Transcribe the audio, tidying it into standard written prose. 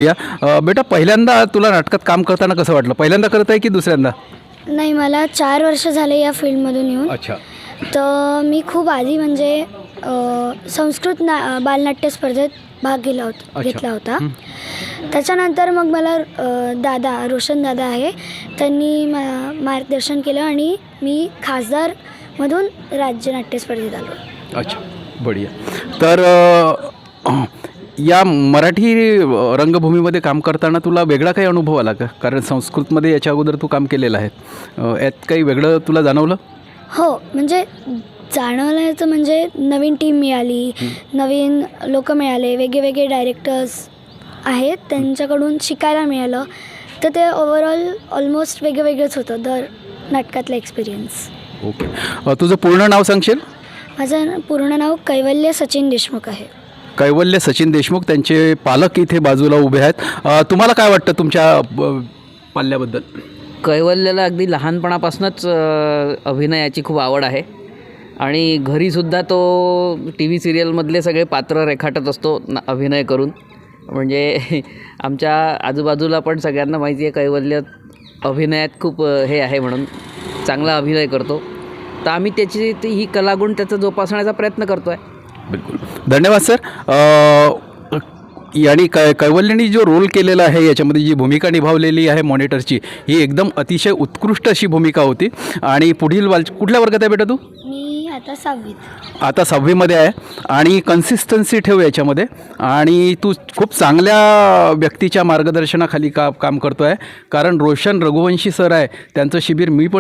बेटा पहिल्यांदा तुला नाटकात काम करताना कसं वाटलं? पहिल्यांदा करत आहे की दुसऱ्यांदा? नाही, मला 4 वर्ष झाले या फील्डमधून येऊन. अच्छा. तर मी खूप आधी म्हणजे संस्कृत बालनाट्य स्पर्धेत भाग घेतला होता. त्याच्यानंतर मग मला रोशन दादा आहे, त्यांनी मार्गदर्शन केलं आणि मी खासदारमधून राज्य नाट्य स्पर्धेत आलो. अच्छा, बढिया. तर या मराठी रंगभूमीमध्ये काम करताना तुला वेगळा काही अनुभव आला का? कारण संस्कृतमध्ये याच्या अगोदर तू काम केलेलं आहे. यात काही वेगळं तुला जाणवलं? हो, म्हणजे जाणवलं म्हणजे नवीन टीम मिळाली, नवीन लोक मिळाले, वेगळे डायरेक्टर्स आहेत, त्यांच्याकडून शिकायला मिळालं. तर ते ओव्हरऑल ऑलमोस्ट वेगळंच होतं दर नाटकातला एक्सपिरियन्स. ओके. तुझं पूर्ण नाव सांगशील? माझं पूर्ण नाव कैवल्य सचिन देशमुख आहे. कैवल्य सचिन देशमुख, त्यांचे पालक इथे बाजूला उभे आहेत. तुम्हाला काय वाटतं तुमच्या पाल्याबद्दल? कैवल्यला अगदी लहानपणापासूनच अभिनयाची खूप आवड आहे आणि घरीसुद्धा तो टी व्ही सिरियलमधले सगळे पात्र रेखाटत असतो अभिनय करून. म्हणजे आमच्या आजूबाजूला पण सगळ्यांना माहिती आहे कैवल्य अभिनयात खूप हे आहे म्हणून, चांगला अभिनय करतो. तर आम्ही त्याची ही कलागुण त्याचा जोपासण्याचा प्रयत्न करतो आहे. बिलकुल, धन्यवाद सर. आणि कैवल्याने जो रोल केलेला आहे, याच्यामध्ये जी भूमिका निभावलेली आहे मॉनिटरची, ही एकदम अतिशय उत्कृष्ट अशी भूमिका होती. आणि पुढील कुठल्या वर्गात आहे बेटा तू? मी आता 6वीत. आता 6वीमध्ये आहे. आणि कन्सिस्टन्सी ठेव याच्यामध्ये. आणि तू खूप चांगल्या व्यक्तीच्या मार्गदर्शनाखाली काम करतो आहे. कारण रोशन रघुवंशी सर आहे, त्यांचं शिबिर मी पण